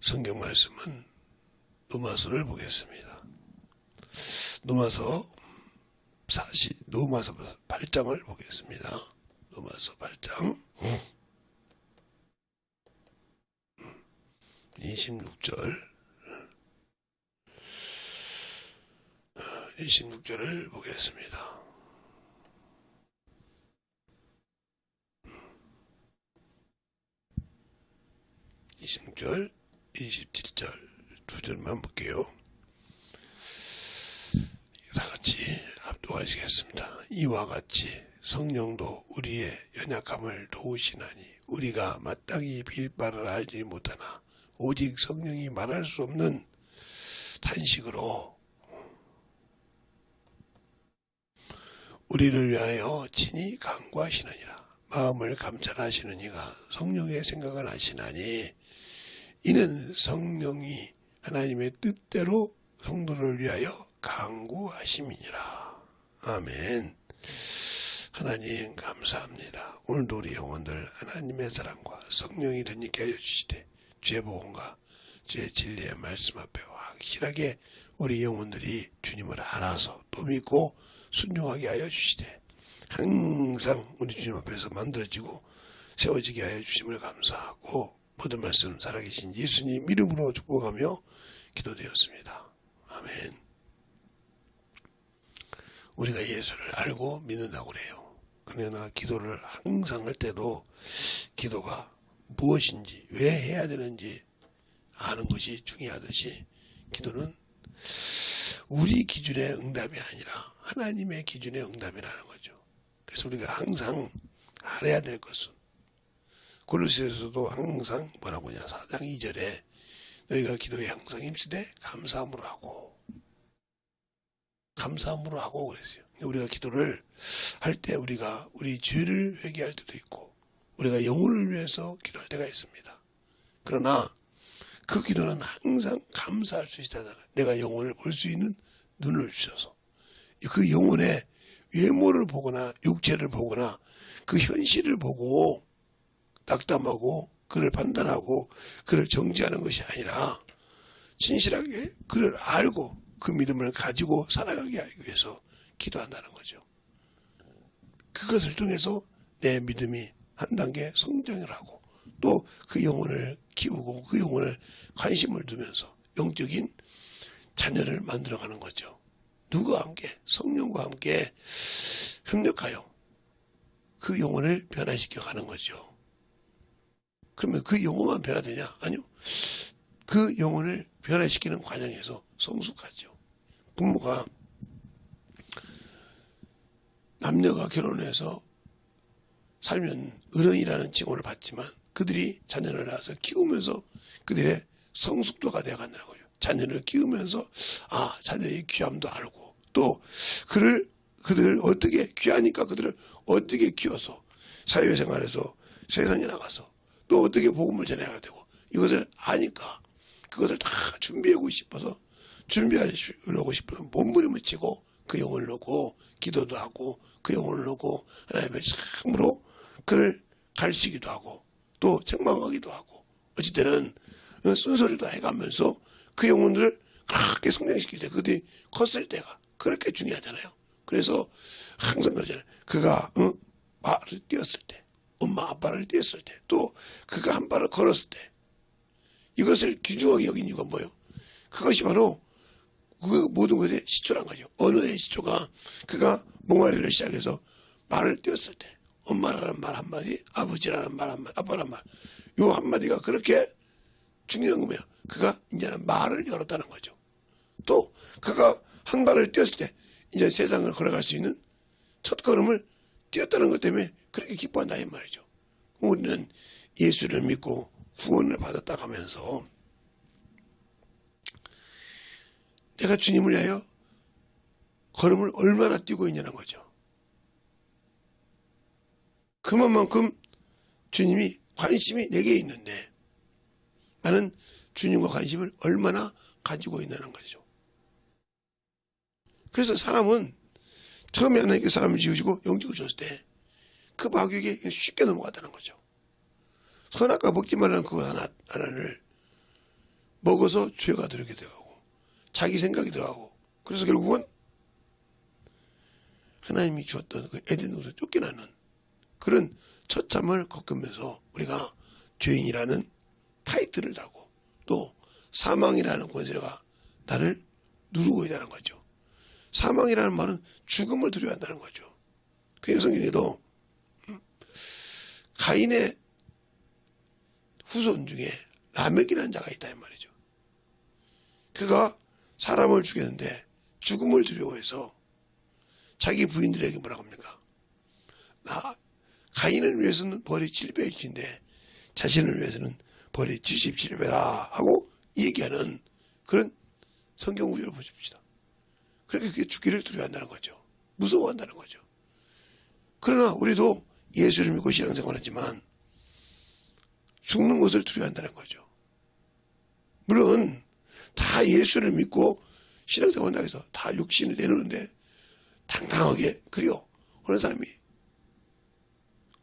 성경 말씀은 로마서를 보겠습니다. 로마서 8장을 보겠습니다. 로마서 8장 26절을 보겠습니다. 26절, 27절 두 절만 볼게요. 다 같이 합독하시겠습니다. 이와 같이 성령도 우리의 연약함을 도우시나니 우리가 마땅히 빌 바를 알지 못하나 오직 성령이 말할 수 없는 탄식으로 우리를 위하여 친히 간구하시느니라. 마음을 감찰하시는 이가 성령의 생각을 하시나니 이는 성령이 하나님의 뜻대로 성도를 위하여 간구하심이니라. 아멘. 하나님 감사합니다. 오늘도 우리 영혼들 하나님의 사랑과 성령이 덧있게 하여 주시되 주의 복음과 주의 진리의 말씀 앞에 확실하게 우리 영혼들이 주님을 알아서 또 믿고 순종하게 하여 주시되 항상 우리 주님 앞에서 만들어지고 세워지게 하여 주심을 감사하고 모든 말씀 살아계신 예수님 이름으로 축복하며 기도되었습니다. 아멘. 우리가 예수를 알고 믿는다고 그래요. 그러나 기도를 항상 할 때도 기도가 무엇인지 왜 해야 되는지 아는 것이 중요하듯이 기도는 우리 기준의 응답이 아니라 하나님의 기준의 응답이라는 거죠. 그래서 우리가 항상 알아야 될 것은 골로새서도 항상 뭐라고 하냐 4장 2절에 너희가 기도에 항상 힘쓰되 감사함으로 하고 그랬어요. 우리가 기도를 할 때 우리가 우리 죄를 회개할 때도 있고 우리가 영혼을 위해서 기도할 때가 있습니다. 그러나 그 기도는 항상 감사할 수 있다. 내가 영혼을 볼 수 있는 눈을 주셔서 그 영혼의 외모를 보거나 육체를 보거나 그 현실을 보고 낙담하고 그를 판단하고 그를 정죄하는 것이 아니라 진실하게 그를 알고 그 믿음을 가지고 살아가게 하기 위해서 기도한다는 거죠. 그것을 통해서 내 믿음이 한 단계 성장을 하고 또 그 영혼을 키우고 그 영혼을 관심을 두면서 영적인 자녀를 만들어가는 거죠. 누구와 함께? 성령과 함께 협력하여 그 영혼을 변화시켜 가는 거죠. 그러면 그 영혼만 변화되냐? 아니요. 그 영혼을 변화시키는 과정에서 성숙하죠. 부모가 남녀가 결혼해서 살면 어른이라는 칭호를 받지만 그들이 자녀를 낳아서 키우면서 그들의 성숙도가 되어간다는 거죠. 자녀를 키우면서 자녀의 귀함도 알고 또 그들을 어떻게 귀하니까 그들을 어떻게 키워서 사회생활에서 세상에 나가서 또 어떻게 복음을 전해야 되고 이것을 아니까 그것을 다 준비하고 싶어서 준비하려고 싶어서 몸부림을 치고 그 영혼을 놓고 기도도 하고 그 영혼을 놓고 하나님의 참으로 그를 가르치기도 하고 또 책망하기도 하고 어찌 때는 쓴소리도 해가면서 그 영혼들을 그렇게 성장시킬 때 그들이 컸을 때가 그렇게 중요하잖아요. 그래서 항상 그러잖아요. 그가 발을 띄었을 때 엄마 아빠를 띄었을 때 또 그가 한 발을 걸었을 때 이것을 귀중하게 여긴 이유가 뭐예요? 그것이 바로 그 모든 것의 시초란 거죠. 언어의 시초가 그가 몽아리를 시작해서 말을 띄었을 때 엄마라는 말 한마디, 아버지라는 말 한마디, 아빠라는 말 요 한마디가 그렇게 중요한 거예요. 그가 이제는 말을 열었다는 거죠. 또 그가 한 발을 띄었을 때 이제 세상을 걸어갈 수 있는 첫 걸음을 띄었다는 것 때문에 그렇게 기뻐한다 이 말이죠. 우리는 예수를 믿고 구원을 받았다 하면서 내가 주님을 위하여 걸음을 얼마나 뛰고 있냐는 거죠. 그만큼 주님이 관심이 내게 있는데 나는 주님과 관심을 얼마나 가지고 있냐는 거죠. 그래서 사람은 처음에 하나님께 사람을 지으시고 영적을 줬을 때 그 마귀에게 쉽게 넘어갔다는 거죠. 선악과 먹지 말라는 그것 하나를 먹어서 죄가 들게 되고 자기 생각이 들어가고 그래서 결국은 하나님이 주었던 그 에덴 동산 쫓겨나는 그런 처참을 겪으면서 우리가 죄인이라는 타이틀을 달고 또 사망이라는 권세가 나를 누르고 있다는 거죠. 사망이라는 말은 죽음을 두려워한다는 거죠. 그 성경에도 가인의 후손 중에 라멕이라는 자가 있다 이 말이죠. 그가 사람을 죽였는데 죽음을 두려워해서 자기 부인들에게 뭐라고 합니까? 가인을 위해서는 벌이 700일인데 자신을 위해서는 벌이 77배라 하고 얘기하는 그런 성경 구절을 보십시다. 그렇게 그게 죽기를 두려워한다는 거죠. 무서워한다는 거죠. 그러나 우리도 예수를 믿고 신앙생활하지만 죽는 것을 두려워한다는 거죠. 물론 다 예수를 믿고 신앙생활한다고 해서 다 육신을 내놓는데 당당하게 그려 하는 사람이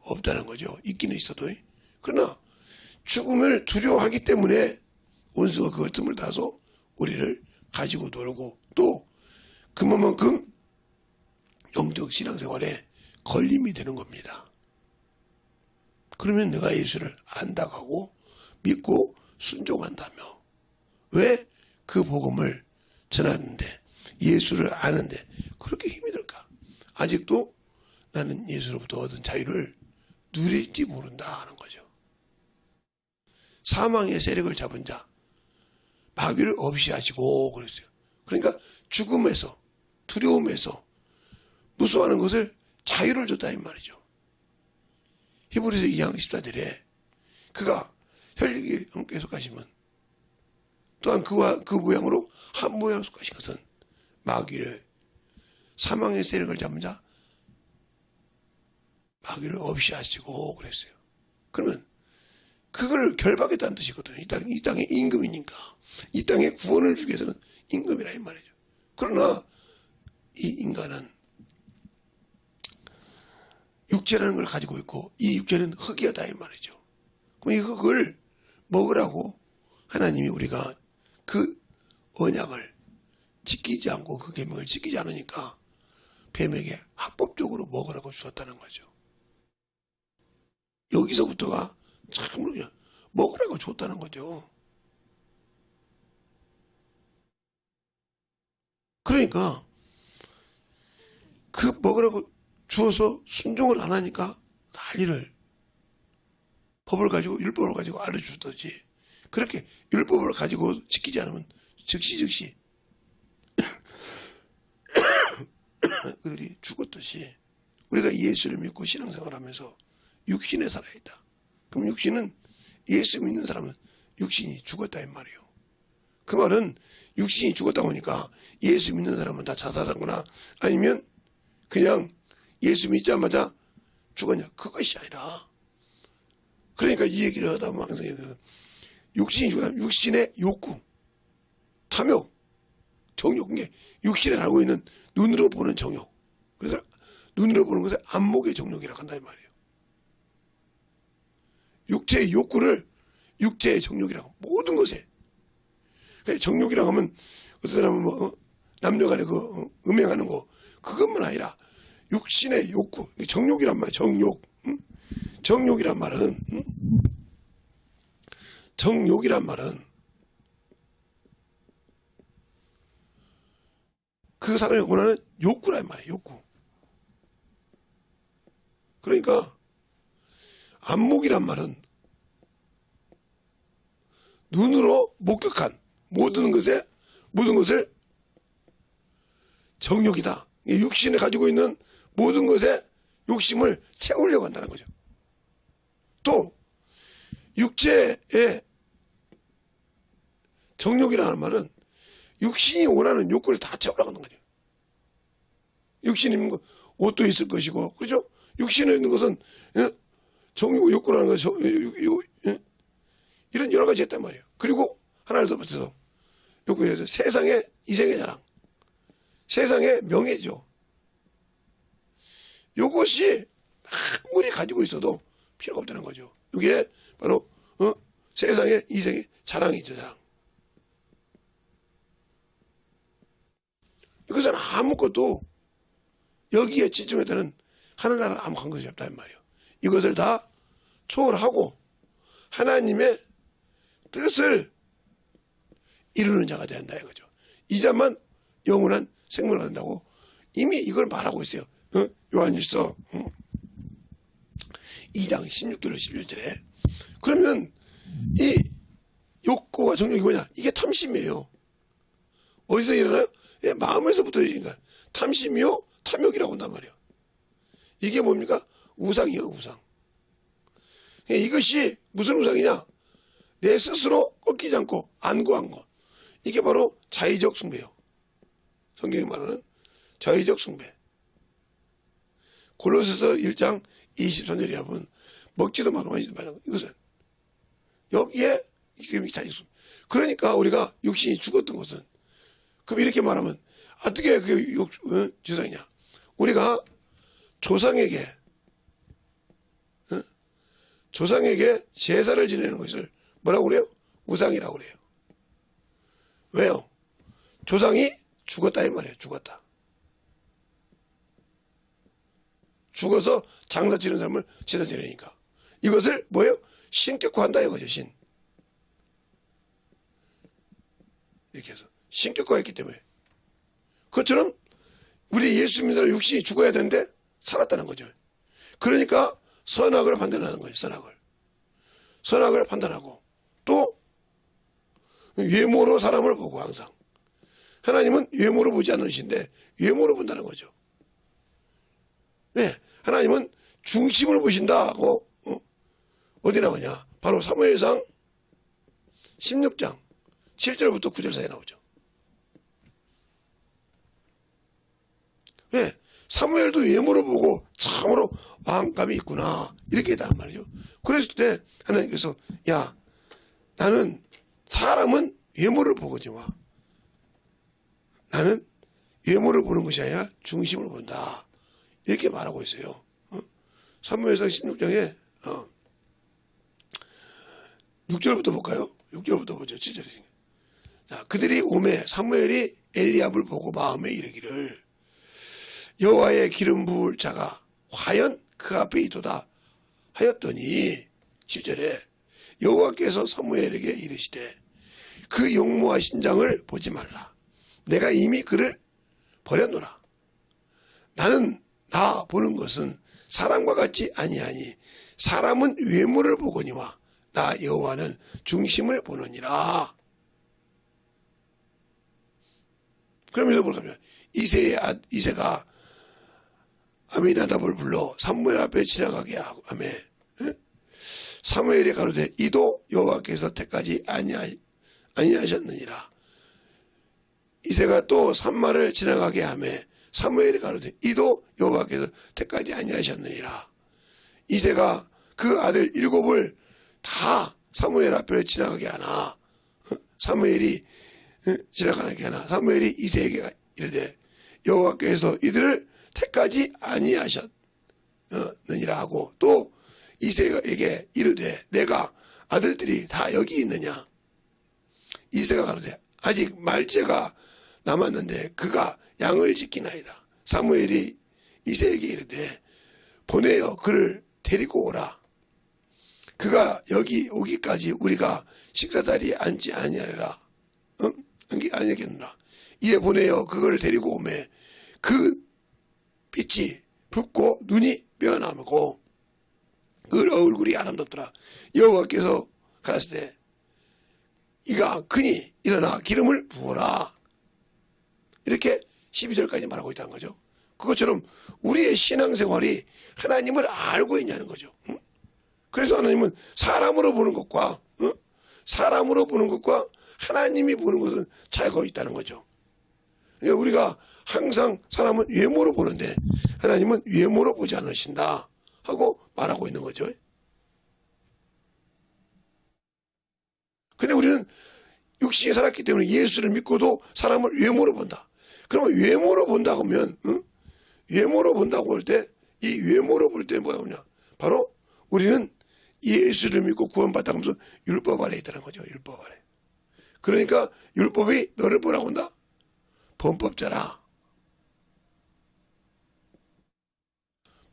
없다는 거죠. 있기는 있어도. 그러나 죽음을 두려워하기 때문에 원수가 그걸 틈을 타서 우리를 가지고 놀고 또 그만큼 영적 신앙생활에 걸림이 되는 겁니다. 그러면 내가 예수를 안다고 하고 믿고 순종한다며 왜 그 복음을 전하는데 예수를 아는데 그렇게 힘이 들까? 아직도 나는 예수로부터 얻은 자유를 누릴지 모른다 하는 거죠. 사망의 세력을 잡은 자 마귀를 없이 하시고 그랬어요. 그러니까 죽음에서 두려움에서 무서워하는 것을 자유를 줬다 이 말이죠. 히브리서 2장 14절에 그가 혈육이 함께 속하시면 또한 그와 그 모양으로 한 모양 속하신 것은 마귀를 사망의 세력을 잡은 자 마귀를 없이 하시고 그랬어요. 그러면 그걸 결박했다는 뜻이거든요. 이 땅의 임금이니까 이 땅에 구원을 주기 위해서는 임금이라 이 말이죠. 그러나 이 인간은 육체라는 걸 가지고 있고 이 육체는 흙이다 이 말이죠. 그럼 이 흙을 먹으라고 하나님이 우리가 그 언약을 지키지 않고 그 계명을 지키지 않으니까 뱀에게 합법적으로 먹으라고 주었다는 거죠. 여기서부터가 참으로 먹으라고 줬다는 거죠. 그러니까 그 먹으라고 주어서 순종을 안 하니까 난리를 법을 가지고 율법을 가지고 알려주듯이 그렇게 율법을 가지고 지키지 않으면 즉시 그들이 죽었듯이 우리가 예수를 믿고 신앙생활하면서 육신에 살아있다. 그럼 육신은 예수 믿는 사람은 육신이 죽었다 이 말이에요. 그 말은 육신이 죽었다고 하니까 예수 믿는 사람은 다 자살하거나 아니면 그냥 예수 믿자마자 죽었냐 그것이 아니라 그러니까 이 얘기를 하다 보면 항상 육신이 죽었다 육신의 욕구 탐욕 정욕 게 육신에 달고 있는 눈으로 보는 정욕 그래서 눈으로 보는 것을 안목의 정욕이라고 한다 이 말이에요. 육체의 욕구를 육체의 정욕이라고 모든 것에 정욕이라고 하면 어떤 사람은 뭐 남녀간에 그 음행하는 거 그것만 아니라 육신의 욕구 정욕이란 말 정욕 정욕이란 말은 정욕이란 말은 그 사람이 원하는 욕구란 말이에요. 욕구. 그러니까 안목이란 말은 눈으로 목격한 모든 것을 정욕이다. 육신에 가지고 있는 모든 것에 욕심을 채우려고 한다는 거죠. 또 육체의 정욕이라는 말은 육신이 원하는 욕구를 다 채우려고 하는 거죠. 육신이 있는 거 옷도 있을 것이고 그렇죠? 육신에 있는 것은 정욕 욕구라는 것은 이런 여러 가지 했단 말이에요. 그리고 하나를 더 붙여서 욕구에서 세상의 이생의 자랑 세상의 명예죠. 이것이 아무리 가지고 있어도 필요가 없다는 거죠. 이게 바로 세상의 이생의 자랑이죠. 자랑. 이것은 아무것도 여기에 집중했다는 하늘나라 아무한 것이 없다 이 말이에요. 이것을 다 초월하고 하나님의 뜻을 이루는 자가 된다 이거죠. 이 자만 영원한 생명을 얻는다고 이미 이걸 말하고 있어요. 요한일서 2장 16절로 11절에. 그러면 이 욕구와 정욕이 뭐냐? 이게 탐심이에요. 어디서 일어나요? 예, 마음에서부터 일어나니까 탐심이요 탐욕이라고 한단 말이에요. 이게 뭡니까? 우상이요 우상. 예, 이것이 무슨 우상이냐? 내 스스로 꺾이지 않고 안구한 것. 이게 바로 자의적 숭배요. 성경이 말하는 자의적 숭배. 골로새서 1장 23절에 보면 먹지도 말고 마시지도 말라고. 이것은 여기에 지금 자의적 숭배. 그러니까 우리가 육신이 죽었던 것은 그럼 이렇게 말하면 어떻게 그게 조상이냐? 우리가 조상에게 제사를 지내는 것을 뭐라고 그래요? 우상이라고 그래요. 왜요? 조상이 죽었다 이 말이에요. 죽었다. 죽어서 장사 치는 사람을 제사 지내니까 이것을 뭐예요? 신격화한다 이거죠. 신. 이렇게 해서 신격화했기 때문에 그것처럼 우리 예수 믿는 사람 육신이 죽어야 되는데 살았다는 거죠. 그러니까 선악을 판단하는 거예요. 선악을 판단하고 또 외모로 사람을 보고 항상 하나님은 외모로 보지 않으신데 외모로 본다는 거죠. 네, 하나님은 중심을 보신다고 어디 나오냐? 바로 사무엘상 16장 7절부터 9절 사이에 나오죠. 왜? 사무엘도 외모로 보고 참으로 왕감이 있구나 이렇게 했단 말이죠. 그랬을 때 하나님께서 야 나는 사람은 외모를 보거니와 나는 외모를 보는 것이 아니라 중심을 본다 이렇게 말하고 있어요. 사무엘상 16장에 6절부터 볼까요? 6절부터 보죠. 7절에. 자, 그들이 오매 사무엘이 엘리압을 보고 마음에 이르기를 여호와의 기름 부을 자가 과연 그 앞에 있도다 하였더니 7절에 여호와께서 사무엘에게 이르시되 그 용모와 신장을 보지 말라. 내가 이미 그를 버렸노라. 나는 나 보는 것은 사람과 같지 아니하니 사람은 외모를 보거니와 나 여호와는 중심을 보느니라. 그러면서 볼까요? 이새가 아미나답을 불러 사무엘 앞에 지나가게 하며 사무엘이 가로되 이도 여호와께서 택하지 아니하셨느니라. 이새가 또 산마를 지나가게 하며 사무엘이 가로되 이도 여호와께서 택하지 아니하셨느니라. 이새가 그 아들 7을 다 사무엘 앞에 지나가게 하나 사무엘이 지나가게 하나 사무엘이 이새에게 이르되 여호와께서 이들을 택하지 아니하셨느니라 하고 또 이새에게 이르되 내가 아들들이 다 여기 있느냐. 이새가 가로되 아직 말째가 남았는데 그가 양을 지키나이다. 사무엘이 이새에게 이르되 보내어 그를 데리고 오라. 그가 여기 오기까지 우리가 식사자리에 앉지 아니하리라. 아니겠느라. 이에 보내어 그걸 데리고 오매 그 빛이 붓고 눈이 뼈나무고 그 얼굴이 아름답더라. 여호와께서 가라사대 이가 크니 일어나 기름을 부어라. 이렇게 12절까지 말하고 있다는 거죠. 그것처럼 우리의 신앙생활이 하나님을 알고 있냐는 거죠. 그래서 하나님은 사람으로 보는 것과 하나님이 보는 것은 차이가 있다는 거죠. 우리가 항상 사람은 외모로 보는데 하나님은 외모로 보지 않으신다 하고 말하고 있는 거죠. 근데 우리는 육신에 살았기 때문에 예수를 믿고도 사람을 외모로 본다. 그러면 외모로 본다고 하면 외모로 본다고 할 때 이 외모로 볼 때 뭐냐? 바로 우리는 예수를 믿고 구원받다고 하면서 율법 아래에 있다는 거죠. 율법 아래. 그러니까 율법이 너를 뭐라고 한다? 범법자라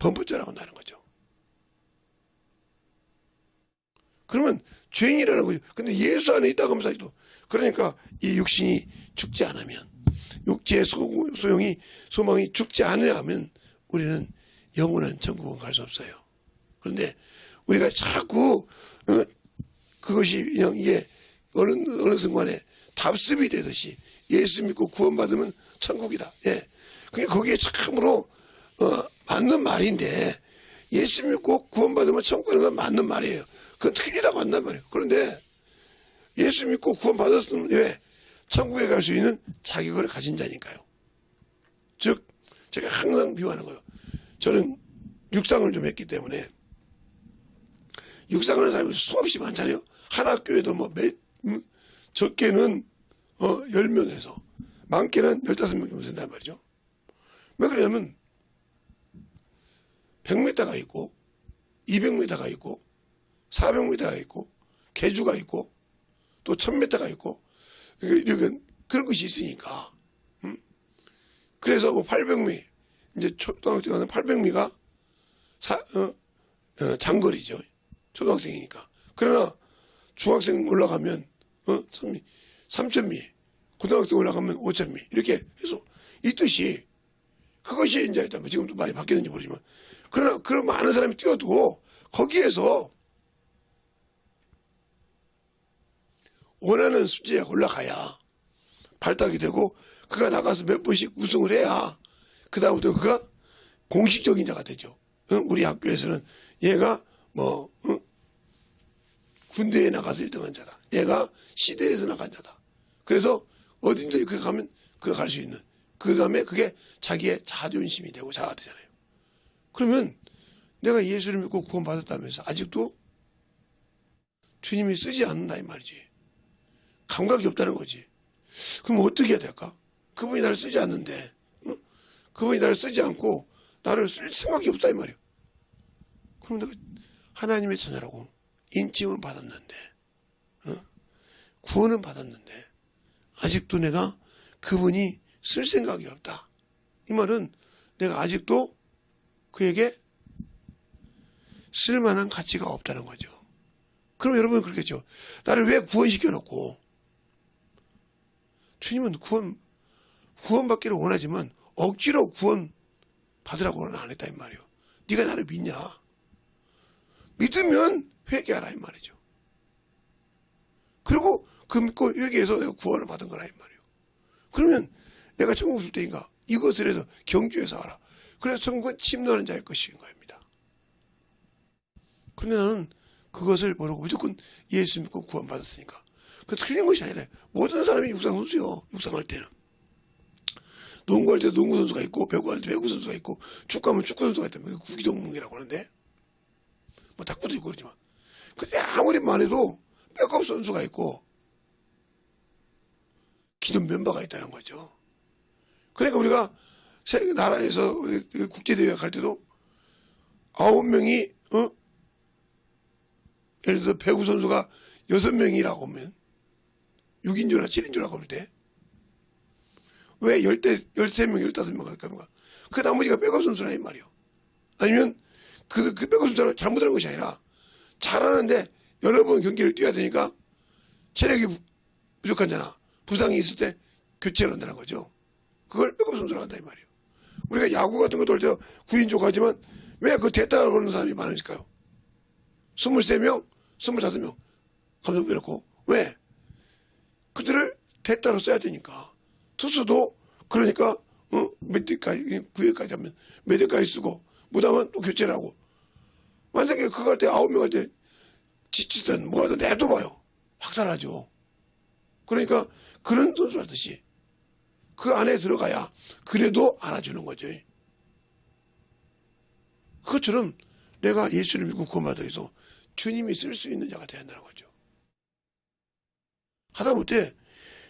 범법자라고 한다는 거죠. 그러면 죄인이라는 거죠. 근데 예수 안에 있다고 하면서 아직도. 그러니까 이 육신이 죽지 않으면, 육체의 소용이, 소망이 죽지 않으면 우리는 영원한 천국은 갈 수 없어요. 그런데 우리가 자꾸 그것이 그냥 이게 어느 순간에 답습이 되듯이 예수 믿고 구원받으면 천국이다. 예. 그게 거기에 참으로 맞는 말인데, 예수 믿고 구원받으면 천국 가는 건 맞는 말이에요. 그건 틀리다고 한단 말이에요. 그런데 예수 믿고 구원받았으면 왜 천국에 갈 수 있는 자격을 가진 자니까요. 즉 제가 항상 비유하는 거예요. 저는 육상을 좀 했기 때문에, 육상을 하는 사람이 수없이 많잖아요. 한 학교에도 뭐 적게는 10명에서 많게는 15명 정도 된단 말이죠. 왜 그러냐면 100m가 있고 200m가 있고 400m가 있고 계주가 있고 또 1000m가 있고 그런 것이 있으니까. 그래서 뭐 800미, 이제 초등학교 가는 800미가 장거리죠. 초등학생이니까. 그러나 중학생 올라가면 3000미, 고등학생 올라가면 5000미 이렇게 해서 이 뜻이, 그것이 이제 지금도 많이 바뀌었는지 모르지만, 그러나 그런 많은 사람이 뛰어도 거기에서 원하는 수치에 올라가야 발탁이 되고, 그가 나가서 몇 번씩 우승을 해야 그 다음부터 그가 공식적인 자가 되죠. 우리 학교에서는 얘가 군대에 나가서 1등한 자다. 얘가 시대에서 나간 자다. 그래서 어딘지 그 가면 그가 갈 수 있는, 그 다음에 그게 자기의 자존심이 되고 자아가 되잖아요. 그러면 내가 예수를 믿고 구원받았다면서 아직도 주님이 쓰지 않는다 이 말이지. 감각이 없다는 거지. 그럼 어떻게 해야 될까? 그분이 나를 쓰지 않는데, 그분이 나를 쓰지 않고 나를 쓸 생각이 없다 이 말이야. 그럼 내가 하나님의 자녀라고 인칭은 받았는데, 구원은 받았는데 아직도 내가 그분이 쓸 생각이 없다. 이 말은 내가 아직도 그에게 쓸만한 가치가 없다는 거죠. 그럼 여러분은 그렇겠죠. 나를 왜 구원시켜 놓고, 주님은 구원받기를 원하지만 억지로 구원 받으라고는 안 했다 이 말이에요. 네가 나를 믿냐? 믿으면 회개하라 이 말이죠. 그리고 그 믿고 회개해서 내가 구원을 받은 거라 이 말이에요. 그러면 내가 천국 줄 때인가 이것을 해서 경주해서 하라. 그래서 천국은 침노하는 자의 것인 겁니다. 그런데 나는 그것을 모르고 무조건 예수 믿고 구원받았으니까. 그 틀린 것이 아니라 모든 사람이 육상 선수요. 육상할 때는 농구할 때도 농구 선수가 있고, 배구할 때 배구 선수가 있고, 축구하면 축구 선수가 있다면 구기 종목이라고 하는데, 뭐 탁구도 있고 그러지만, 근데 아무리 많아도 백업 선수가 있고 기존 멤버가 있다는 거죠. 그러니까 우리가 나라에서 국제대회 갈 때도 9명이 예를 들어 배구 선수가 6명이라고 하면 6인조나 7인조라고 할 때 왜 13명, 15명 갈까? 그 나머지가 백업 선수라 이 말이요. 아니면 그 백업 선수가 잘못하는 것이 아니라 잘하는데 여러 번 경기를 뛰어야 되니까 체력이 부족하잖아. 부상이 있을 때 교체를 한다는 거죠. 그걸 백업 선수라고 한다 이 말이에요. 우리가 야구 같은 것도 할 때 9인조 가지만 왜 그 대타를 거는 사람이 많으니까요. 23명, 25명 감독 빼놓고. 왜? 그들을 대타로 써야 되니까. 투수도 그러니까 몇 대까지 9회까지 하면 몇 대까지 쓰고 못하면 또 교체를 하고. 만약에 그거 할 때 9명 할 때 지치든 뭐하든 내둬봐요. 확산하죠. 그러니까 그런 선수 하듯이 그 안에 들어가야 그래도 안아주는 거죠. 그것처럼 내가 예수를 믿고 구원받아 해서 주님이 쓸 수 있는 자가 되어야 한다는 거죠. 하다못해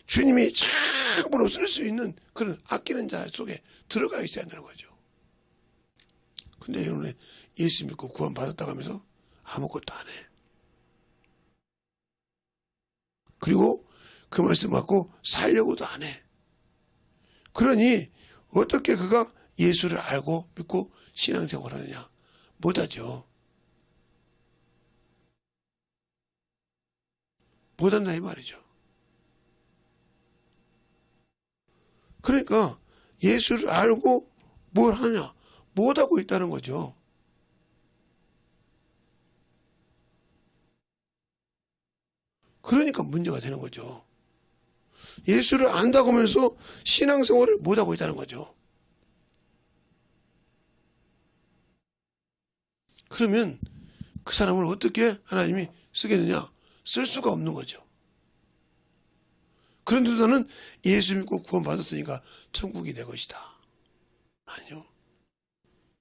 주님이 참으로 쓸 수 있는 그런 아끼는 자 속에 들어가 있어야 한다는 거죠. 근데 여러분 예수 믿고 구원받았다고 하면서 아무것도 안 해. 그리고 그 말씀 받고 살려고도 안 해. 그러니 어떻게 그가 예수를 알고 믿고 신앙생활을 하느냐. 못하죠. 못한다 이 말이죠. 그러니까 예수를 알고 뭘 하냐? 못하고 있다는 거죠. 그러니까 문제가 되는 거죠. 예수를 안다고 하면서 신앙생활을 못하고 있다는 거죠. 그러면 그 사람을 어떻게 하나님이 쓰겠느냐? 쓸 수가 없는 거죠. 그런데도 나는 예수 믿고 구원받았으니까 천국이 내 것이다. 아니요.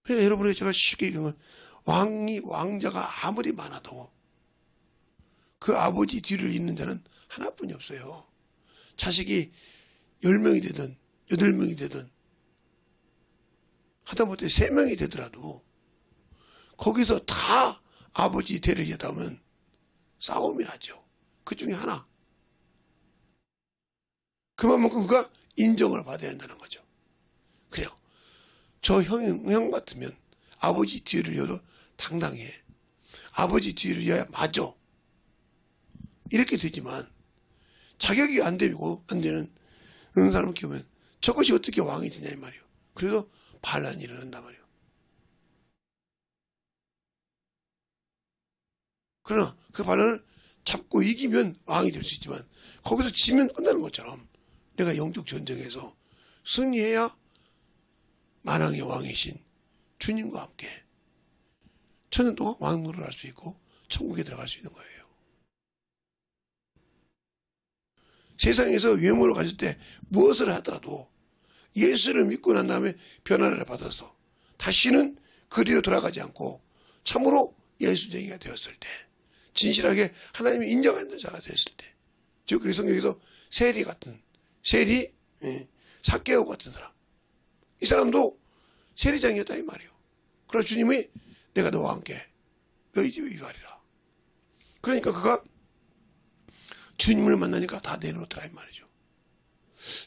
그러니까 여러분에게 제가 쉽게 얘기하면 왕자가 아무리 많아도 그 아버지 뒤를 잇는 자는 하나뿐이 없어요. 자식이 10명이 되든 8명이 되든 하다못해 3명이 되더라도 거기서 다 아버지 대를 이어다면 싸움이 나죠. 그 중에 하나. 그만큼 그가 인정을 받아야 한다는 거죠. 그래요. 저 형 같으면 아버지 뒤를 이어도 당당해. 아버지 뒤를 이어야 맞아. 이렇게 되지만 자격이 안 되는 사람을 키우면 저것이 어떻게 왕이 되냐 이 말이에요. 그래도 반란이 일어난단 말이에요. 그러나 그 반란을 잡고 이기면 왕이 될 수 있지만 거기서 지면 끝나는 것처럼 내가 영적 전쟁에서 승리해야 만왕의 왕이신 주님과 함께 천년 동안 왕노를 할 수 있고 천국에 들어갈 수 있는 거예요. 세상에서 외모를 가질 때 무엇을 하더라도 예수를 믿고 난 다음에 변화를 받아서 다시는 그리로 돌아가지 않고 참으로 예수쟁이가 되었을 때, 진실하게 하나님이 인정하는 자가 되었을 때, 즉 우리 성경에서 세리 삭개오 같은 사람, 이 사람도 세리장이었다 이 말이에요. 그러나 주님이 내가 너와 함께 너희 집에 유하리라. 그러니까 그가 주님을 만나니까 다 내놓더라 이 말이죠.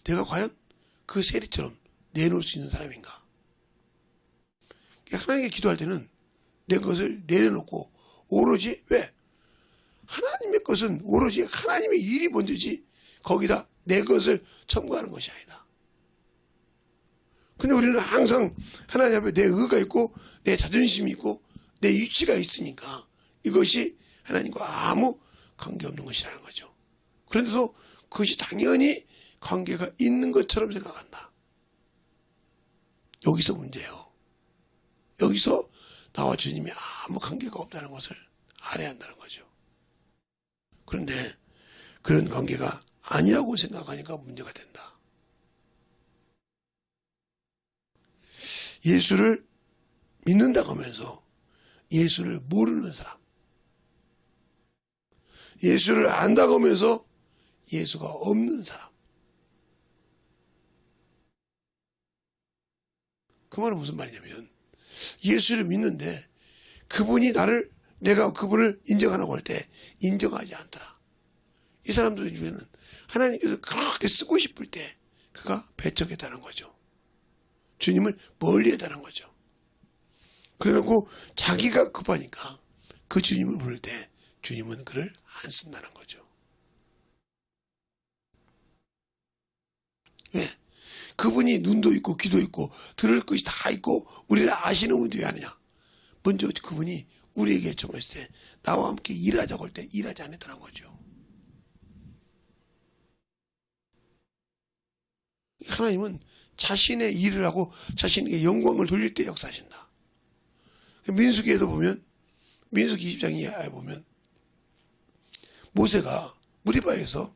내가 과연 그 세리처럼 내놓을 수 있는 사람인가? 하나님께 기도할 때는 내 것을 내려놓고 오로지 왜? 하나님의 것은 오로지 하나님의 일이 먼저지 거기다 내 것을 첨가하는 것이 아니다. 근데 우리는 항상 하나님 앞에 내 의가 있고 내 자존심이 있고 내 위치가 있으니까 이것이 하나님과 아무 관계없는 것이라는 거죠. 그런데도 그것이 당연히 관계가 있는 것처럼 생각한다. 여기서 문제예요. 여기서 나와 주님이 아무 관계가 없다는 것을 알아야 한다는 거죠. 그런데 그런 관계가 아니라고 생각하니까 문제가 된다. 예수를 믿는다고 하면서 예수를 모르는 사람, 예수를 안다고 하면서 예수가 없는 사람. 그 말은 무슨 말이냐면 예수를 믿는데 그분이 내가 그분을 인정하라고 할 때 인정하지 않더라. 이 사람들 중에는 하나님께서 그렇게 쓰고 싶을 때 그가 배척했다는 거죠. 주님을 멀리했다는 거죠. 그래놓고 자기가 급하니까 그 주님을 부를 때 주님은 그를 안 쓴다는 거죠. 왜? 그분이 눈도 있고 귀도 있고 들을 것이 다 있고 우리를 아시는 분이 왜 하느냐? 먼저 그분이 우리에게 요청했을 때 나와 함께 일하자고 할 때 일하지 않았다는 거죠. 하나님은 자신의 일을 하고 자신에게 영광을 돌릴 때 역사하신다. 민수기에도 보면 민수기 20장에 보면 모세가 무리바에서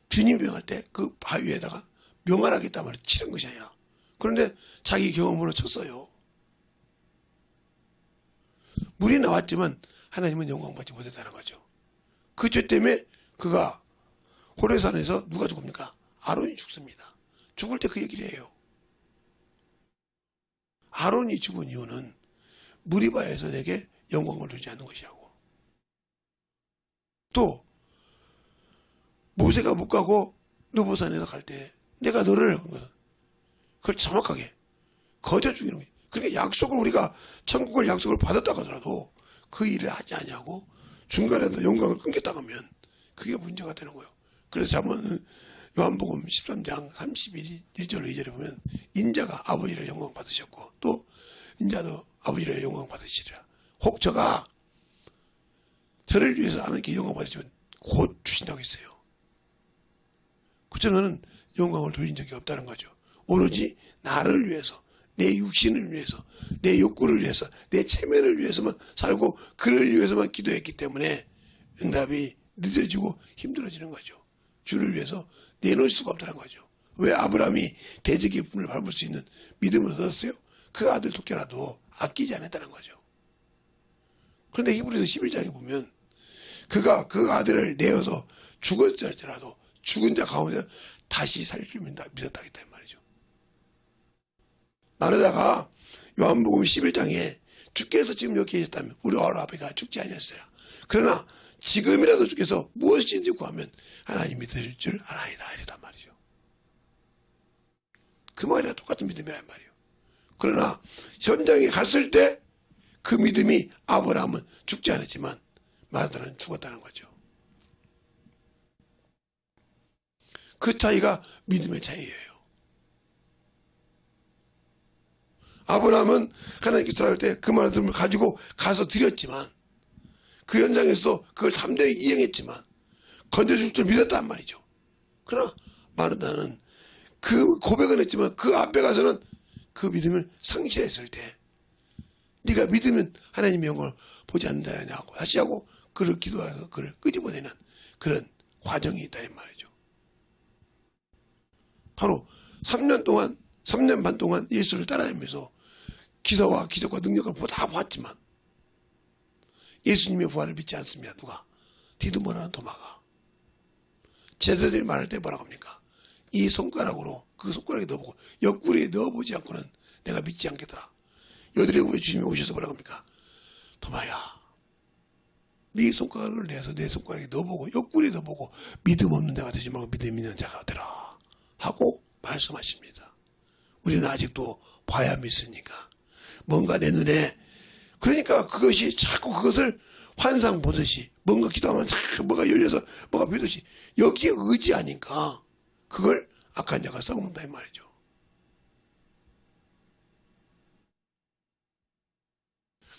주님 명할 때 그 바위에다가 명하라겠다 말을 치는 것이 아니라 그런데 자기 경험으로 쳤어요. 물이 나왔지만 하나님은 영광받지 못했다는 거죠. 그 죄 때문에 그가 호레산에서 누가 죽습니까? 아론이 죽습니다. 죽을 때 그 얘기를 해요. 아론이 죽은 이유는 무리바에서 내게 영광을 주지 않는 것이라고. 또 모세가 못 가고 느보산에서 갈 때 내가 너를 그걸 정확하게 거저 죽이는 거지. 그러니까 약속을 우리가 천국을 약속을 받았다 하더라도 그 일을 하지 않냐고 중간에서 영광을 끊겠다 하면 그게 문제가 되는 거예요. 그래서 잠언 요한복음 13장 31절로 2절에 보면 인자가 아버지를 영광 받으셨고 또 인자도 아버지를 영광 받으시리라. 혹 저가 저를 위해서 하나님께 영광 받으시면 곧 주신다고 했어요. 그저는 영광을 돌린 적이 없다는 거죠. 오로지 나를 위해서, 내 육신을 위해서, 내 욕구를 위해서, 내 체면을 위해서만 살고 그를 위해서만 기도했기 때문에 응답이 늦어지고 힘들어지는 거죠. 주를 위해서 내놓을 수가 없다는 거죠. 왜 아브라함이 대적의 분을 밟을 수 있는 믿음을 얻었어요? 그 아들 토끼라도 아끼지 않았다는 거죠. 그런데 히브리서 11장에 보면 그가 그 아들을 내어서 죽었을지라도 죽은 자 가운데 다시 살릴 줄 믿었다 했단 말이죠. 마르다가 요한복음 11장에 주께서 지금 여기 계셨다면 우리 아버지가 죽지 아니었어요. 그러나 지금이라도 주께서 무엇인지 구하면 하나님이 들을 줄 알아이다 이랬단 말이죠. 그 말이랑 똑같은 믿음이란 말이에요. 그러나 현장에 갔을 때 그 믿음이 아브라함은 죽지 않았지만 마르다는 죽었다는 거죠. 그 차이가 믿음의 차이예요. 아브라함은 하나님께 돌아갈 때 그 말씀을 가지고 가서 드렸지만 그 현장에서도 그걸 담대히 이행했지만 건져줄 줄 믿었단 말이죠. 그러나 마르다는 그 고백은 했지만 그 앞에 가서는 그 믿음을 상실했을 때 네가 믿으면 하나님의 영광을 보지 않는다냐고 다시 하고 그를 기도해서 그를 끄집어내는 그런 과정이 있다 이 말이죠. 바로 3년 반 동안 예수를 따라다니면서 기사와 기적과 능력을 다 보았지만 예수님의 부활을 믿지 않습니다. 누가? 디두머라는 도마가. 제자들이 말할 때 뭐라고 합니까? 이 손가락으로 그 손가락에 넣어보고 옆구리에 넣어보지 않고는 내가 믿지 않겠더라. 여드레 후에 주님이 오셔서 뭐라고 합니까? 도마야, 네 손가락을 내서 내 손가락에 넣어보고 옆구리에 넣어보고 믿음 없는 자가 되지 말고 믿음 있는 자가 되라 하고 말씀하십니다. 우리는 아직도 봐야 믿으니까 뭔가 내 눈에 그러니까 그것이 자꾸 그것을 환상 보듯이 뭔가 기도하면 자꾸 뭐가 열려서 뭐가 비듯이 여기에 의지하니까 그걸 악한 자가 썩는다 이 말이죠.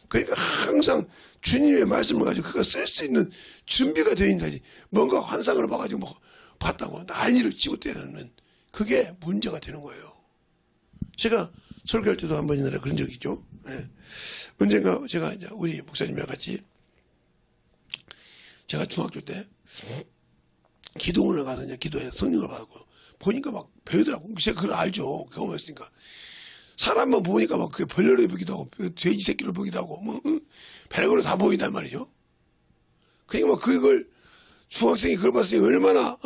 그러니까 항상 주님의 말씀을 가지고 그가 쓸 수 있는 준비가 되어 있는 거지. 뭔가 환상을 봐가지고 뭐 봤다고 난리를 치고 때리면 그게 문제가 되는 거예요. 제가 설교할 때도 한 번이나 그런 적이 있죠. 네. 언젠가 제가 이제 우리 목사님이랑 같이 제가 중학교 때 기도원을 가서 이제 기도해 성령을 받았고 보니까 막 배우더라고. 제가 그걸 알죠. 경험했으니까. 사람만 보니까 막 그게 벌레로 보기도 하고 돼지 새끼로 보기도 하고 뭐 별걸로 다 보인단 말이죠. 그러니까 막 그걸 중학생이 그걸 봤으니 얼마나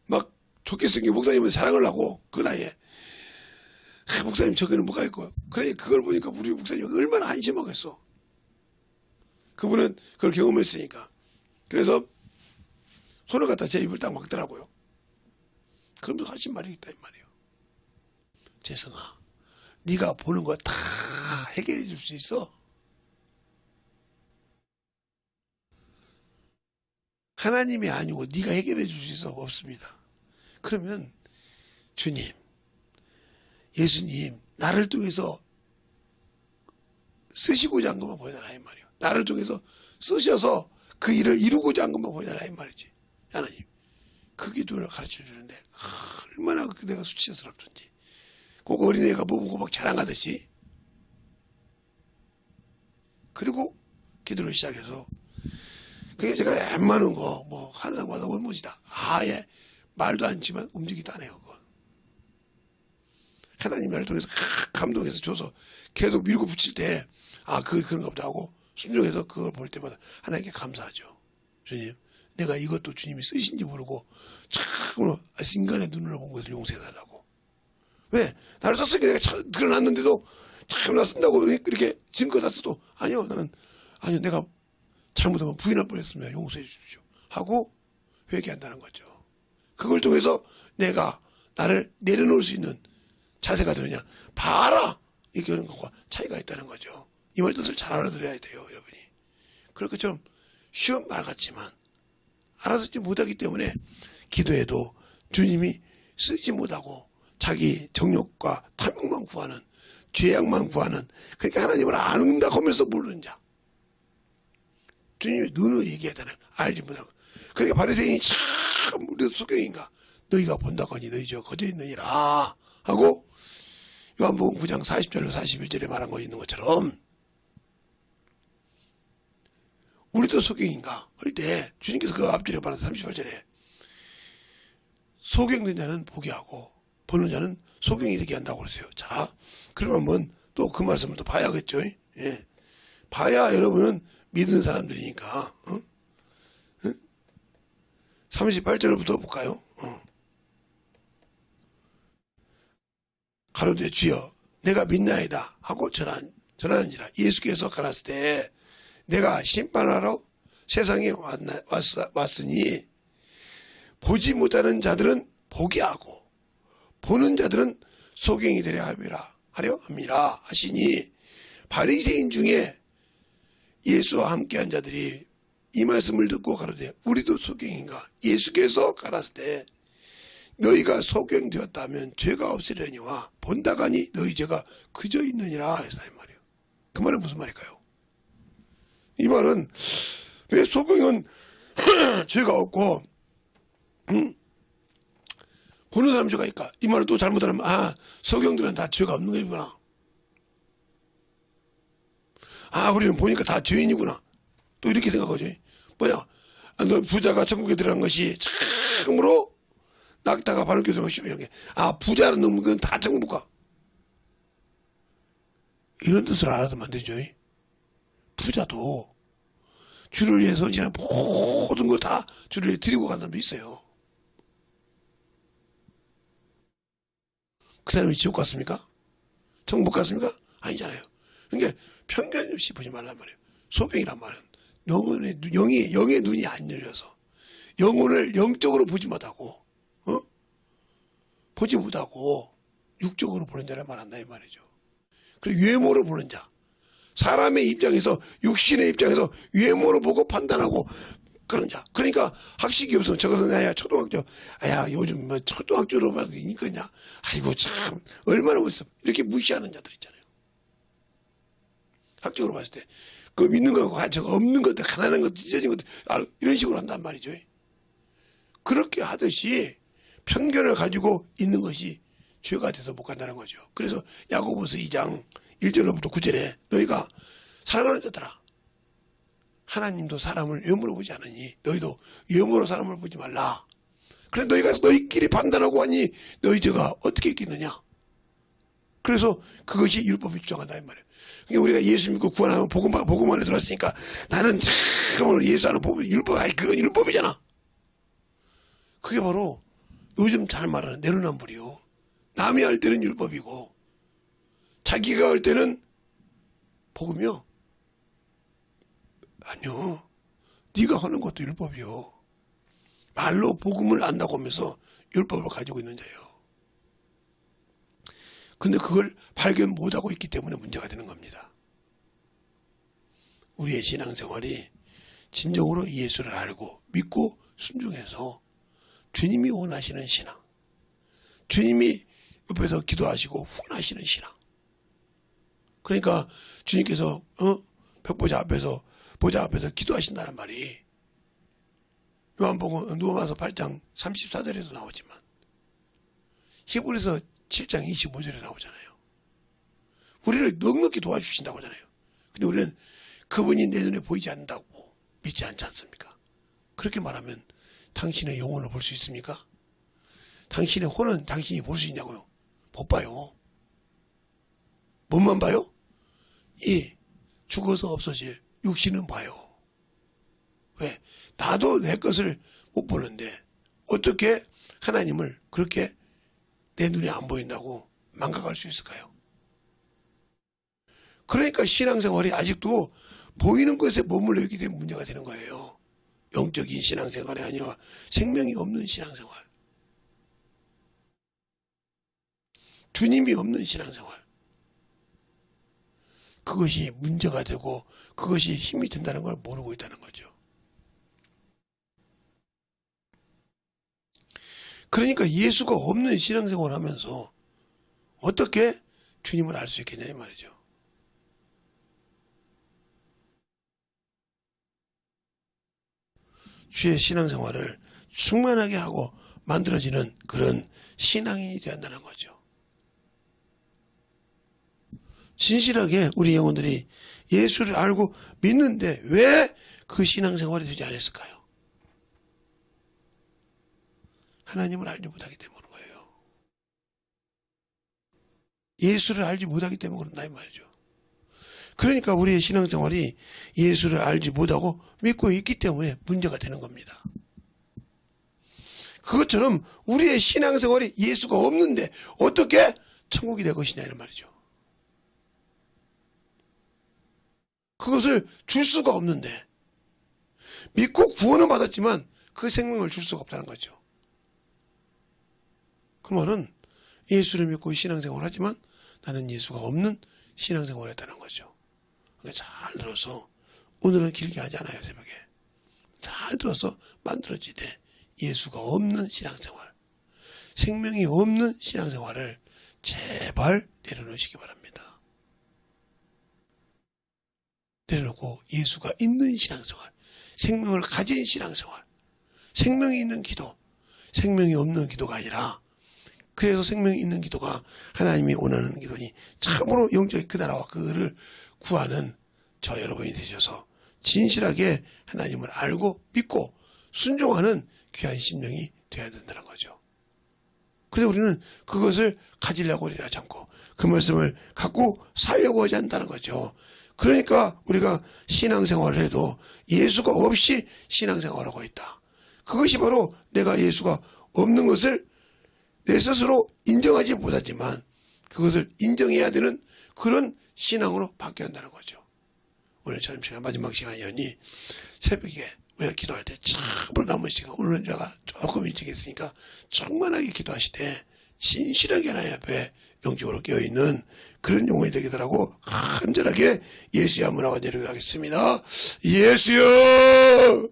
막 좋겠으니 목사님은 사랑을 하고 그 나이에 목사님 저기는 뭐가 있고 그래 그걸 보니까 우리 목사님이 얼마나 안심하겠어. 그분은 그걸 경험했으니까. 그래서 손을 갖다 제 입을 딱 막더라고요. 그러면서 하신 말이 있다 이 말이에요. 재성아, 네가 보는 거 다 해결해 줄 수 있어? 하나님이 아니고 네가 해결해 줄 수 있어? 없습니다. 그러면 주님, 예수님 나를 통해서 쓰시고자 한 것만 보여달라 이 말이에요. 나를 통해서 쓰셔서 그 일을 이루고자 한 것만 보여달라 이 말이지. 하나님, 그 기도를 가르쳐 주는데 얼마나 내가 수치스럽던지. 꼭 어린애가 뭐 보고 막 자랑하듯이. 그리고 기도를 시작해서 그게 제가 웬만한 거 뭐 환상마다 원문이다. 아예 말도 않지만 움직이도 안 해요. 그건. 하나님 나를 통해서 감동해서 줘서 계속 밀고 붙일 때 그런가 보다 하고 순종해서 그걸 볼 때마다 하나님께 감사하죠. 주님, 내가 이것도 주님이 쓰신지 모르고 참으로 인간의 눈으로 본 것을 용서해달라고. 왜? 나를 썼으니까 내가 드러났는데도 참 나 쓴다고 이렇게 증거 다 써도 아니요 내가 잘못하면 부인할 뻔했습니다. 용서해 주십시오. 하고 회개한다는 거죠. 그걸 통해서 내가 나를 내려놓을 수 있는 자세가 되느냐? 봐라! 이렇게 하는 것과 차이가 있다는 거죠. 이 말 뜻을 잘 알아들어야 돼요, 여러분이. 그럴 것처럼 쉬운 말 같지만 알아듣지 못하기 때문에 기도에도 주님이 쓰지 못하고 자기 정욕과 탐욕만 구하는, 죄악만 구하는, 그러니까 하나님을 안다고 하면서 모르는 자. 주님이 눈으로 얘기하잖아요. 알지 못하고. 그러니까 바리새인이 참 우리 소경인가? 너희가 본다거니 너희 저 거저 있느니라 하고 요한복음 9장 40절로 41절에 말한 거 있는 것처럼 우리도 소경인가 할 때 주님께서 그 앞줄에 말한 38절에 소경된 자는 포기하고 보는 자는 소경이 되게 한다고 그랬어요. 자, 그러면 한번 또 그 말씀을 또 봐야겠죠. 예. 봐야 여러분은 믿는 사람들이니까. 38절부터 볼까요? 가로되 주여 내가 믿나이다 하고 전하는지라. 예수께서 가라사대 때 내가 심판하러 세상에 왔으니 보지 못하는 자들은 보게 하고 보는 자들은 소경이 되려 하려 함이라 하시니 바리새인 중에 예수와 함께한 자들이 이 말씀을 듣고 가로되 우리도 소경인가? 예수께서 가라사대 때 너희가 소경되었다면 죄가 없으려니와 본다가니 너희 죄가 그저 있느니라 했다 이 말이에요. 그 말은 무슨 말일까요? 이 말은 왜 소경은 죄가 없고 보는 사람 죄가 있까? 이 말을 또 잘못하면 소경들은 다 죄가 없는 거구나. 우리는 보니까 다 죄인이구나. 또 이렇게 생각하죠. 뭐냐? 너 부자가 천국에 들어간 것이 참으로 낙타가 바늘 껴서 쉬운 게. 부자는 놈은 그건 다 천국 가. 이런 뜻을 알아두면 안 되죠. 부자도 주를 위해서 그냥 모든 거 다 주를 위해 드리고 간 사람도 있어요. 그 사람이 지옥 갔습니까? 천국 갔습니까? 아니잖아요. 그러니까 편견 없이 보지 말란 말이에요. 소경이란 말은 영의 눈이 안 열려서 영혼을 영적으로 보지 못하고 보지 못하고 육적으로 보는 자를 말한다 이 말이죠. 그리고 외모로 보는 자. 사람의 입장에서 육신의 입장에서 외모로 보고 판단하고 그런 자. 그러니까 학식이 없으면 저것은 초등학교 요즘 뭐 초등학교로 봐도 이니까냐. 아이고 참 얼마나 멋있어. 이렇게 무시하는 자들 있잖아요. 학적으로 봤을 때 그 믿는 거하고 저거 없는 것들 가난한 것들 찢어진 것들 이런 식으로 한단 말이죠. 그렇게 하듯이 편견을 가지고 있는 것이 죄가 돼서 못 간다는 거죠. 그래서 야고보서 2장 1절로부터 9절에 너희가 사랑하는 자들아 하나님도 사람을 외모로 보지 않으니 너희도 외모로 사람을 보지 말라. 그래 너희가 너희끼리 판단하고 하니 너희 죄가 어떻게 있겠느냐. 그래서 그것이 율법이 주장한다 이 말이에요. 그러니까 우리가 예수 믿고 구원하면 복음 안에 들어왔으니까 나는 참으로 예수 안에 보면 그건 율법이잖아. 그게 바로 요즘 잘 말하는 내로남불이요. 남이 할 때는 율법이고 자기가 할 때는 복음이요. 아니요. 네가 하는 것도 율법이요. 말로 복음을 안다고 하면서 율법을 가지고 있는 자예요. 근데 그걸 발견 못하고 있기 때문에 문제가 되는 겁니다. 우리의 신앙생활이 진정으로 예수를 알고 믿고 순종해서 주님이 원하시는 신앙, 주님이 옆에서 기도하시고 후원하시는 신앙. 그러니까 주님께서 보좌 앞에서 기도하신다는 말이 누가복음 8장 34절에도 나오지만 히브리서 7장 25절에 나오잖아요. 우리를 넉넉히 도와주신다고 하잖아요. 근데 우리는 그분이 내 눈에 보이지 않는다고 믿지 않지 않습니까? 그렇게 말하면 당신의 영혼을 볼 수 있습니까? 당신의 혼은 당신이 볼 수 있냐고요? 못 봐요. 몸만 봐요? 죽어서 없어질 육신은 봐요. 왜? 나도 내 것을 못 보는데 어떻게 하나님을 그렇게 내 눈에 안 보인다고 망각할 수 있을까요? 그러니까 신앙생활이 아직도 보이는 것에 머물러 있기 때문에 문제가 되는 거예요. 영적인 신앙생활이 아니라 생명이 없는 신앙생활. 주님이 없는 신앙생활, 그것이 문제가 되고 그것이 힘이 된다는 걸 모르고 있다는 거죠. 그러니까 예수가 없는 신앙생활을 하면서 어떻게 주님을 알 수 있겠냐 이 말이죠. 주의 신앙생활을 충만하게 하고 만들어지는 그런 신앙인이 되어야 한다는 거죠. 진실하게 우리 영혼들이 예수를 알고 믿는데 왜 그 신앙생활이 되지 않았을까요? 하나님을 알지 못하기 때문인 거예요. 예수를 알지 못하기 때문에 그런다 이 말이죠. 그러니까 우리의 신앙생활이 예수를 알지 못하고 믿고 있기 때문에 문제가 되는 겁니다. 그것처럼 우리의 신앙생활이 예수가 없는데 어떻게 천국이 될 것이냐 이런 말이죠. 그것을 줄 수가 없는데 믿고 구원은 받았지만 그 생명을 줄 수가 없다는 거죠. 그 말은 예수를 믿고 신앙생활을 하지만 나는 예수가 없는 신앙생활을 했다는 거죠. 그러니까 잘 들어서 오늘은 길게 하지 않아요. 새벽에 잘 들어서 만들어지되 예수가 없는 신앙생활, 생명이 없는 신앙생활을 제발 내려놓으시기 바랍니다. 내려놓고 예수가 있는 신앙생활, 생명을 가진 신앙생활, 생명이 있는 기도, 생명이 없는 기도가 아니라, 그래서 생명이 있는 기도가 하나님이 원하는 기도니 참으로 영적인 그 나라와 그를 구하는 저 여러분이 되셔서 진실하게 하나님을 알고 믿고 순종하는 귀한 심령이 되어야 된다는 거죠. 그런데 우리는 그것을 가지려고 하지 않고 그 말씀을 갖고 살려고 하지 않는다는 거죠. 그러니까 우리가 신앙생활을 해도 예수가 없이 신앙생활을 하고 있다. 그것이 바로 내가 예수가 없는 것을 내 스스로 인정하지 못하지만 그것을 인정해야 되는 그런 신앙으로 바뀌어야 한다는 거죠. 오늘처럼 시간 마지막 시간이었니 새벽에 우리가 기도할 때 참으로 남은 시간, 오늘은 제가 조금 일찍 했으니까 충만하게 기도하시되 진실하게 하나님 앞에 영적으로 깨어있는 그런 영혼이 되기더라고 간절하게 예수의 한문화가 내려가겠습니다. 예수여!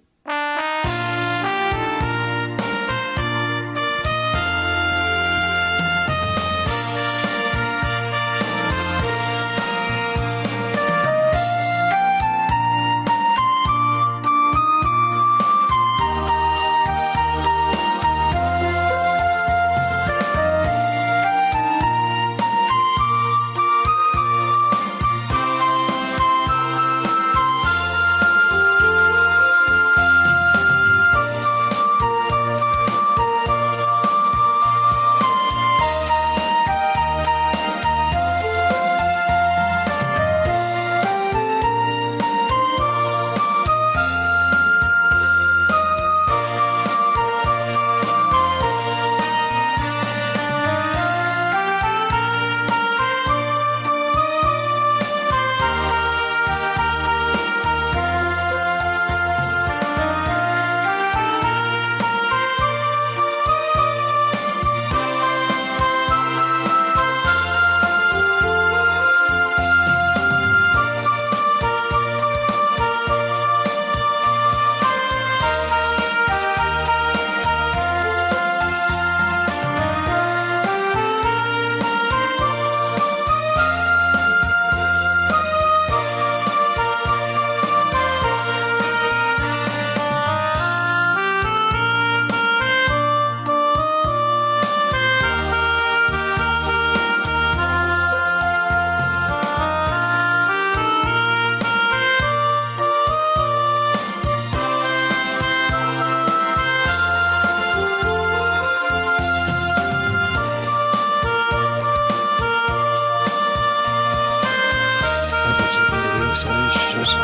역사해 주셔서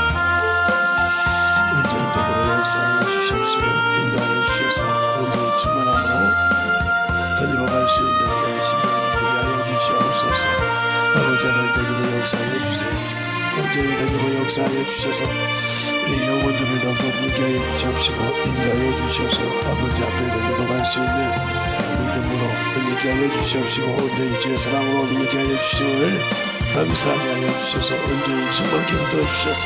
온전히적으로 역사해 주셔서 인도하여 주셔서 온전히 충만함으로 던져갈 수 있는 열심히 되게 하여 주시옵소서. 아버지 하나님 던지고 역사해 주세요. 온전히 던지고 역사해 주셔서 우리 영혼들을 더 거룩하게 하여 주시옵시고 인도하여 주셔서 아버지 앞에 넘어갈 수 있는 믿음으로 거룩하게 하여 주시옵시고 온전히 주의 사랑으로 거룩하게 하여 주심을 감사하게 하여 주셔서 온전히 충만케 붙들어 주셔서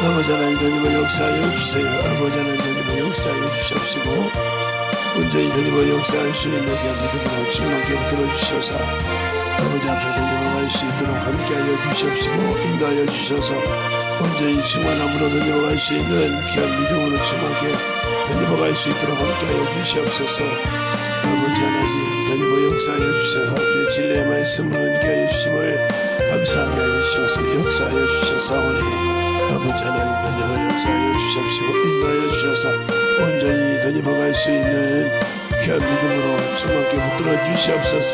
아버지 하나님의 역사하여 주세요. 아버지 하나님의 역사하여 주시옵시고 온전히 드리고 역사할 수 있는 믿음으로 충만케 붙들어 주셔서 아버지 앞에 넘어갈 수 있도록 함께하여 주시옵시고 인도하여 주셔서 온전히 충만함으로 넘어갈 수 있는 귀한 믿음으로 충만케 넘어갈 수 있도록 함께하여 주시옵소서. 아버지 하나님 넘어 역사하여 주셔서 주의 진리의 말씀으로 함께하여 주심을 감사하게 하여 주셔서 역사하여 주셔서 아버지 하나님 더님을 역사하여 주십시고 인도하여 주셔서 온전히 더님어갈 수 있는 귀한 믿음으로 충만케 붙들어 주시옵소서.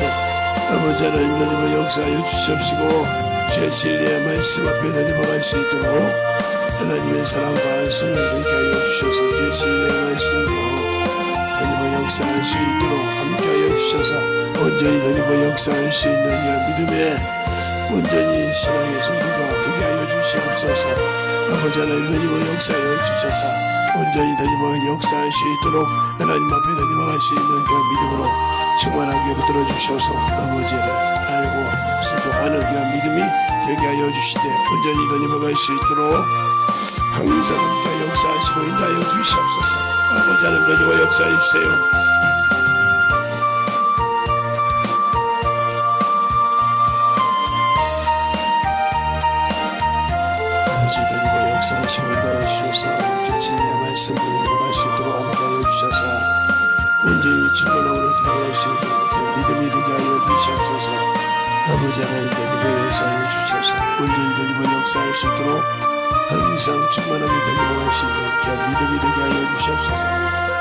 아버지 하나님 더님을 역사하여 주십시고 주의 진리의 말씀 앞에 더님어갈 수 있도록 하나님의 사랑과 성령을 있게 하여 주셔서 주의 진리의 말씀으로 더님을 역사할 수 있도록 함께하여 주셔서 온전히 더님을 역사할 수 있는 귀한 믿음에 온전히 신앙의 성도가 되게 하여 주시옵소서. 아버지 하나님 더님을 역사하여 주셔서 온전히 더님을 역사할 수 있도록 하나님 앞에 더님을 할 수 있는 그 믿음으로 충만하게 붙들어 주셔서 아버지를 알고 순종하는 그 믿음이 되게 하여 주시되 온전히 더님을 할 수 있도록 항상 함께 역사하시고 인도하여 주시옵소서. 아버지 하나님 더님을 역사해 주세요. 역사하시고 인도하여 주셔서 진리의 말씀을 읽어갈 수 있도록 함께하여 주셔서 온전히 충만함으로 기도할 수 있도록 믿음이 되게 하여 주시옵소서. 아버지 하나님 더님의 역사하여 주셔서 온전히 더님의 역사할 수 있도록 항상 충만하게 더님어갈 수 있는 귀한 믿음이 되게 하여 주시옵소서.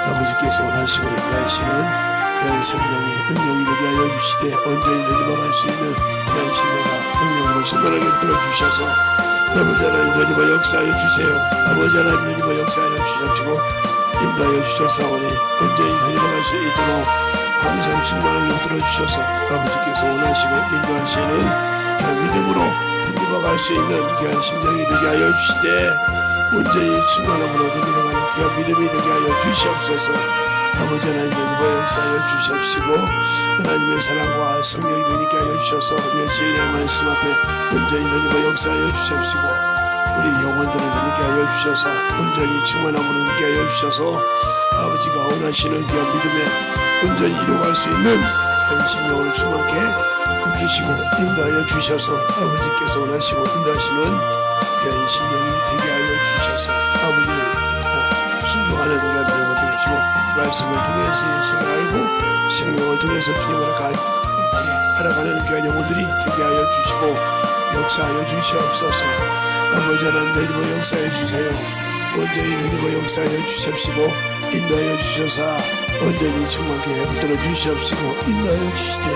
아버지께서 원하시고 인도하시는 귀한 생명의 능력이 되게 하여 주시되 온전히 더님어갈 수 있는 귀한 신뢰가 능력으로 충만하게 붙들어 주셔서 아버지 하나님 더님을 역사하여 주세요. 아버지 하나님 더님을 역사하여 주십시고 인도하여 주셨사오니 온전히 더님을 수 있도록 항상 충만하게 붙들어 주셔서 아버지께서 원하시고 인도하시는 그 믿음으로 더님을 갈 수 있는 귀한 심령이 되게 하여 주시되 온전히 충만함으로 더님을 가는 귀한 믿음이 되게 하여 주시옵소서. 아버지 하나님 더님을 역사하여 주십시고 하나님의 사랑과 성령이 되게 하여 주셔서 우리의 진리의 말씀 앞에 온전히 더님을 역사하여 주십시고 우리 영혼들을 되게 하여 주셔서 온전히 충만함으로 되게 하여 주셔서 아버지가 원하시는 귀한 믿음에 온전히 이루어갈 수 있는 귀한 심령을 충만케 붙이시고 인도하여 주셔서 아버지께서 원하시고 인도하시는 귀한 심령이 되게 하여 주셔서 아버지를 순종하는 귀한 믿음을 되시고 말씀을 통해서 예수를 알고 생명을 통해서 주님을 알아가는 귀한 영혼들이 되게 하여 주시고 역사하여 주시옵소서. 아버지 하나님 더님을 역사해 주세요. 온전히 더님을 역사하여 주십시고 인도하여 주셔서 온전히 충만케 붙들어 주시옵시고 인도하여 주시되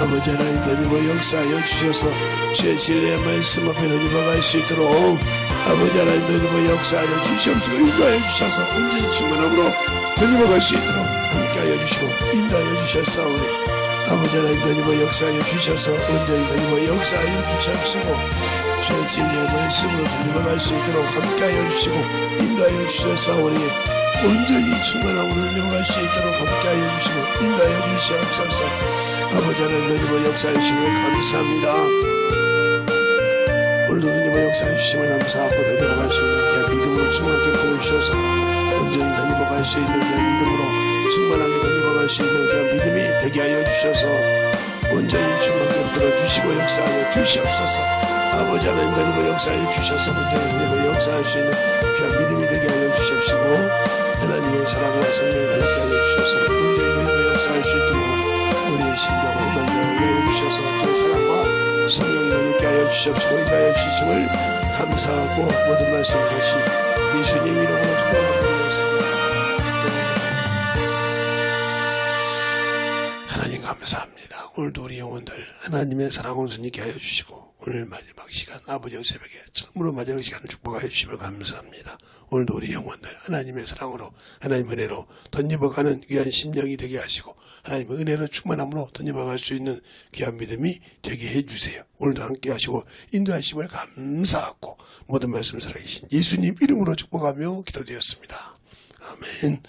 아버지 하나님 더님을 역사하여 주셔서 주의 진리의 말씀 앞에 더님을 갈 수 있도록 아버지 하나님 더님을 역사하여 주시옵시고 인도하여 주셔서 온전히 충만함으로 더님을 갈 수 있도록 함께하여 주시고 인도하여 주셨사오니 아버지 하나님 더님을 역사하여 주셔서 온전히 더님을 역사하여 주시옵시고 주의 진리의 말씀으로 더님을 갈 수 있도록 함께하여 주시고 인도하여 주셨사오니 온전히 충만함으로 더님을 갈 수 있도록 함께하여 주시고 인도하여 주시옵소서. 아버지 하나님 더님을 역사해 주심을 감사합니다. 오늘도 더님을 역사해 주심을 감사하고 더님을 갈 수 있는 귀한 믿음으로 충만하게 보여주셔서 온전히 더님을 갈 수 있는 귀한 믿음으로 충만하게 더님을 갈 수 있는 귀한 믿음이 되게 하여 주셔서 온전히 충만하게 붙들어 주시고 역사하여 주시옵소서. 아버지 하나님 더님을 역사해 주셔서 온전히 더님을 역사할 수 있는 귀한 믿음이 되게 하여 주십시고 하나님의 사랑과 성령이 되게 하여 주셔서 온전히 더님을 역사할 수 있도록 우리의 심령을 만들게 하여 주셔서 주의 사랑과 성령이 되게 하여 주십시고 인도하여 주심을 감사하고 모든 말씀 다시 예수님 이름으로 축복합니다. 하나님 감사합니다. 오늘도 우리 영혼들 하나님의 사랑으로 있게 하여 주시고 오늘 마지막 시간 아버지의 새벽에 처음으로 마지막 시간을 축복하여 주시면 감사합니다. 오늘도 우리 영혼들 하나님의 사랑으로 하나님의 은혜로 덧입어가는 귀한 심령이 되게 하시고 하나님의 은혜로 충만함으로 덧입어갈 수 있는 귀한 믿음이 되게 해주세요. 오늘도 함께 하시고 인도하심을 감사하고 모든 말씀 살아계신 예수님 이름으로 축복하며 기도드렸습니다. 아멘.